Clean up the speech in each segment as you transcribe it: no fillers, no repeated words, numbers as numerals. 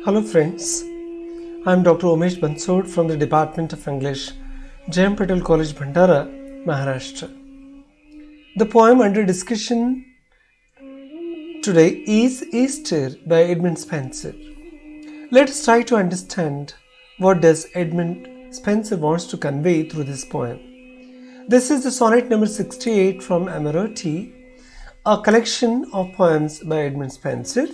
Hello friends, I am Dr.Umesh Bansod from the Department of English, J.M. Patel College, Bhandara, Maharashtra. The poem under discussion today is Easter by Edmund Spenser. Let us try to understand what does Edmund Spenser wants to convey through this poem. This is the sonnet number 68 from Amoroti, a collection of poems by Edmund Spenser.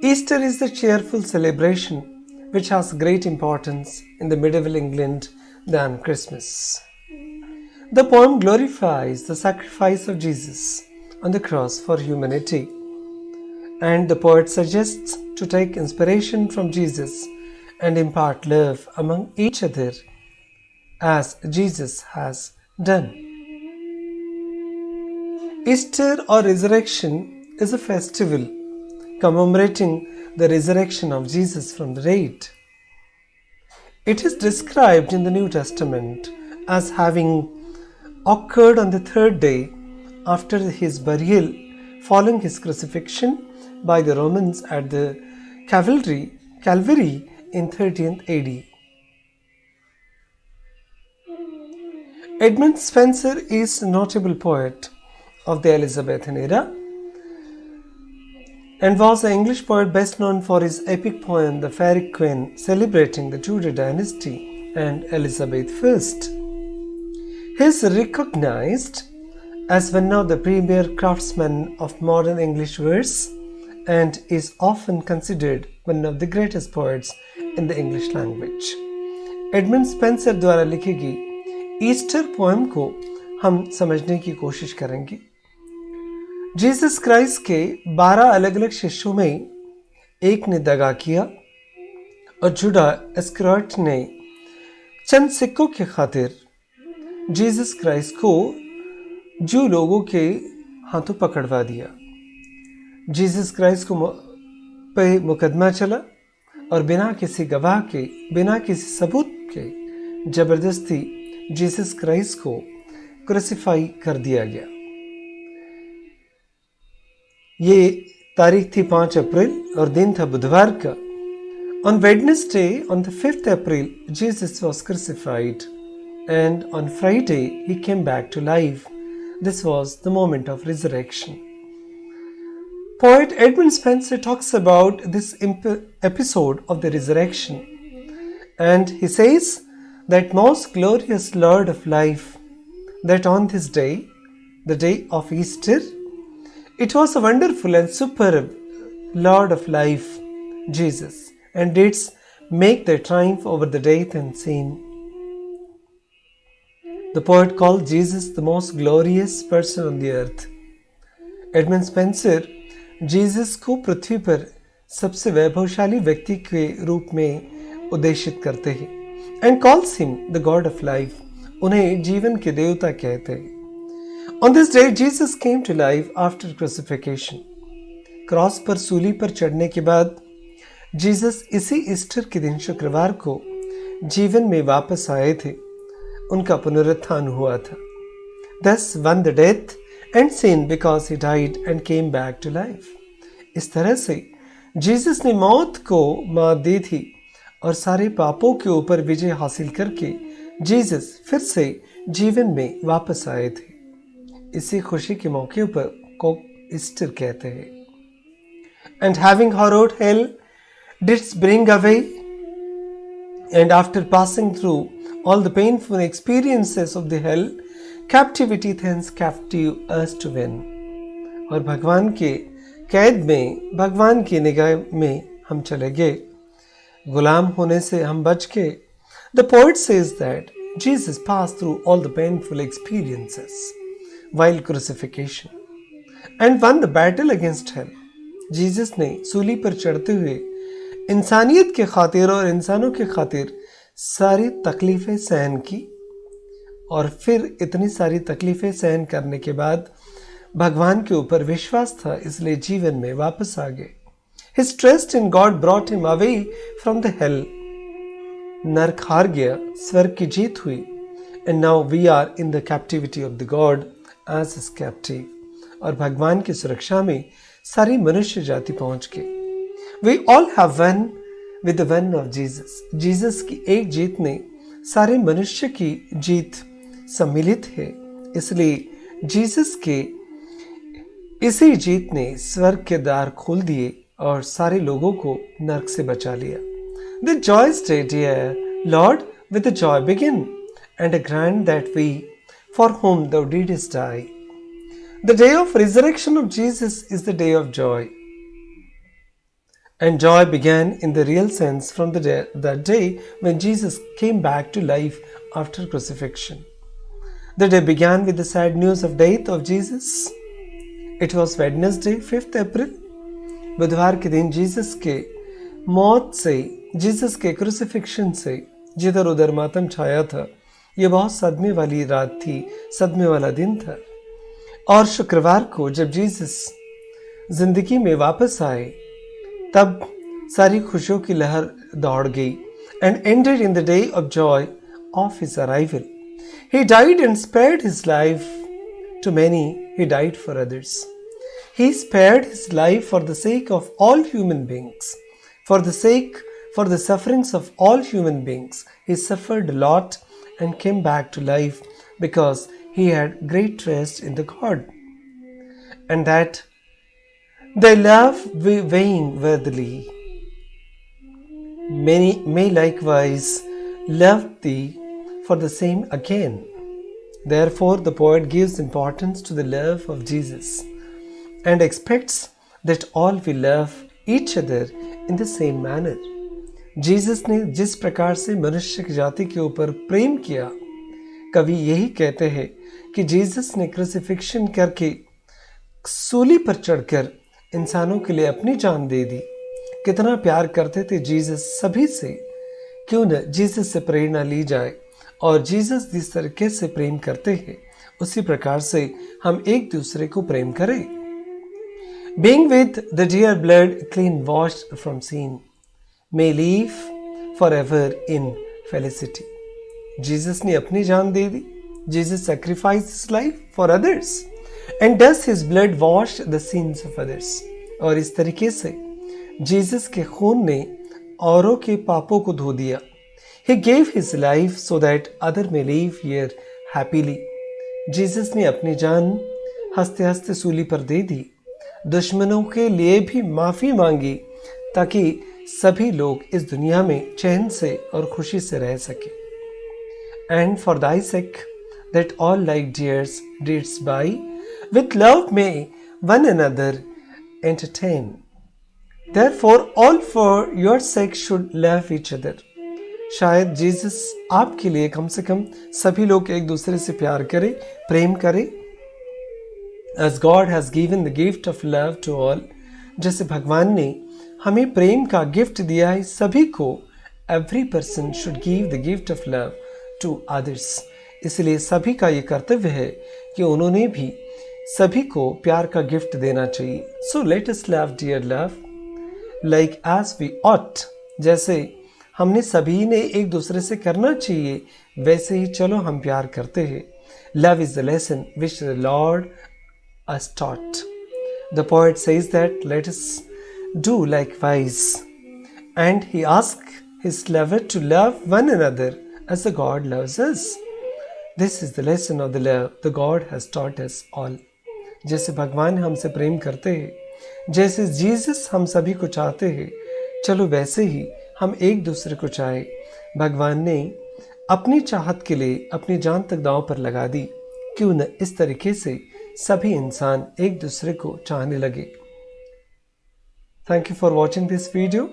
Easter is the cheerful celebration which has great importance in the medieval England than Christmas. The poem glorifies the sacrifice of Jesus on the cross for humanity, and the poet suggests to take inspiration from Jesus and impart love among each other as Jesus has done. Easter or resurrection is a festival commemorating the resurrection of Jesus from the dead. It is described in the New Testament as having occurred on the third day after his burial, following his crucifixion by the Romans at the Calvary in 30th AD. Edmund Spenser is a notable poet of the Elizabethan era and was an English poet best known for his epic poem The Faerie Queene, celebrating the Tudor dynasty and Elizabeth I. He is recognized as one of the premier craftsmen of modern English verse and is often considered one of the greatest poets in the English language. Edmund Spenser द्वारा लिखी गई Easter poem को हम समझने की कोशिश करेंगे। Jesus Christ के 12 अलग अलग शिष्यों में एक ने दगा किया और जुड़ा इस्करियोट ने चंद सिक्कों के खातिर जीसस क्राइस्ट को जू लोगों के हाथों पकड़वा दिया। जीसस क्राइस्ट को पे मुकदमा चला और बिना किसी गवाह के, बिना किसी सबूत के जबरदस्ती जीसस क्राइस्ट को क्रूसिफाई कर दिया गया। ये तारीख थी 5 अप्रैल और दिन था बुधवार का। On Wednesday, on the 5th April, Jesus was crucified, and on Friday he came back to life. This was the moment of resurrection. Poet Edmund Spenser talks about this episode of the resurrection, and he says that most glorious Lord of life, that on this day, the day of Easter, it was a wonderful and superb Lord of life, Jesus, and did make the triumph over the death and sin. The poet called Jesus the most glorious person on the earth. Edmund Spenser Jesus को पृथ्वी पर सबसे वैभवशाली व्यक्ति के रूप में उद्देशित करते हैं and calls him the god of life, उन्हें जीवन के देवता कहते हैं। On this day Jesus came to life after crucifixion. Cross पर सूली पर चढ़ने के बाद जीसस इसी ईस्टर के दिन शुक्रवार को जीवन में वापस आए थे। उनका पुनरुत्थान हुआ था। Thus won the death and sin because he died and came back to life. इस तरह से जीसस ने मौत को मात दी थी और सारे पापों के ऊपर विजय हासिल करके जीसस फिर से जीवन में वापस आए थे। इसी खुशी के मौके पर को ईस्टर कहते हैं। And having horrored hell, didst bring away, and after passing through all the painful experiences of the hell, captivity thence captive us to win. और भगवान के कैद में, भगवान की निगाह में हम चले गए, गुलाम होने से हम बच गए। The poet says that Jesus passed through all the painful experiences while crucifixion and won the battle against hell. Jesus ने सूली पर चढ़ते हुए इंसानियत के खातिर और इंसानों के खातिर सारी तकलीफ़ें सहन की, और फिर इतनी सारी तकलीफ़ें सहन करने के बाद भगवान के ऊपर विश्वास था, इसलिए जीवन में वापस आ गए। His trust in God brought him away from the hell. नरक हार गया, स्वर्ग की जीत हुई, and now we are in the captivity of the God as his captive. और भगवान की सुरक्षा में सारी मनुष्य जाति पहुंच गई। We all have one with the one of Jesus. Jesus की एक जीत ने सारे मनुष्य की जीत सम्मिलित है, इसलिए जीसस के इसी जीत ने स्वर्ग के द्वार खोल दिए और सारे लोगों को नरक से बचा लिया। The joyous day, dear Lord, with the joy begin, and grant that we, for whom thou didst die. The day of resurrection of Jesus is the day of joy. And joy began in the real sense from that day when Jesus came back to life after crucifixion. The day began with the sad news of death of Jesus. It was Wednesday, 5th April. बुधवार के दिन Jesus के मौत से, Jesus के crucifixion से जिधर उधर मातम छाया था, ये बहुत सदमे वाली रात थी, सदमे वाला दिन था। और शुक्रवार को जब जीसस जिंदगी में वापस आए, तब सारी खुशियों की लहर दौड़ गई, and ended in the day of joy of his arrival. He died and spared his life to many. He died for others. He spared his life for the sake of all human beings, for the sufferings of all human beings. He suffered a lot and came back to life because he had great trust in the God, and that they love weighing worthily. Many may likewise love thee for the same again. Therefore, the poet gives importance to the love of Jesus and expects that all will love each other in the same manner. Jesus ने जिस प्रकार से मनुष्य की जाति के ऊपर प्रेम किया, कवि यही कहते हैं कि जीसस ने क्रूसिफिक्शन करके सूली पर चढ़कर इंसानों के लिए अपनी जान दे दी। कितना प्यार करते थे जीसस सभी से। क्यों न जीसस से प्रेरणा ली जाए, और जीसस जिस तरीके से प्रेम करते हैं उसी प्रकार से हम एक दूसरे को प्रेम करें। Being with the dear blood clean washed from sin, may live forever in felicity. Jesus ने अपनी जान दे दी। Jesus sacrificed his life for others, and thus his blood washed the sins of others. और इस तरीके से जीसस के खून ने औरों के पापों को धो दिया। He gave his life so that other may live here happily. Jesus ने अपनी जान हंसते हंसते सूली पर दे दी, दुश्मनों के लिए भी माफी मांगी, ताकि सभी लोग इस दुनिया में चैन से और खुशी से रह सके। And for thy sake, that all like dears didst buy, with love may one another entertain. Therefore, all for your sake should love each other. शायद जीसस आपके लिए कम से कम सभी लोग एक दूसरे से प्यार करें, प्रेम करें। As God has given the gift of love to all, जैसे भगवान ने हमें प्रेम का गिफ्ट दिया है सभी को, every person should give the gift of love to others. इसलिए सभी का ये कर्तव्य है कि उन्होंने भी सभी को प्यार का गिफ्ट देना चाहिए। So let us love dear love like as we ought. जैसे हमने सभी ने एक दूसरे से करना चाहिए, वैसे ही चलो हम प्यार करते हैं। Love is the lesson which the Lord has taught. The poet says that let us do likewise, and he asks his lover to love one another as the God loves us. This is the lesson of the love the God has taught us all. जैसे भगवान हमसे प्रेम करते हैं, जैसे Jesus हम सभी को चाहते हैं, चलो वैसे ही हम एक दूसरे को चाहे। भगवान ने अपनी चाहत के लिए अपनी जान तक दांव पर लगा दी। क्यों न इस तरीके से सभी इंसान एक दूसरे को चाहने लगे। Thank you for watching this video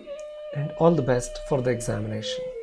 and all the best for the examination.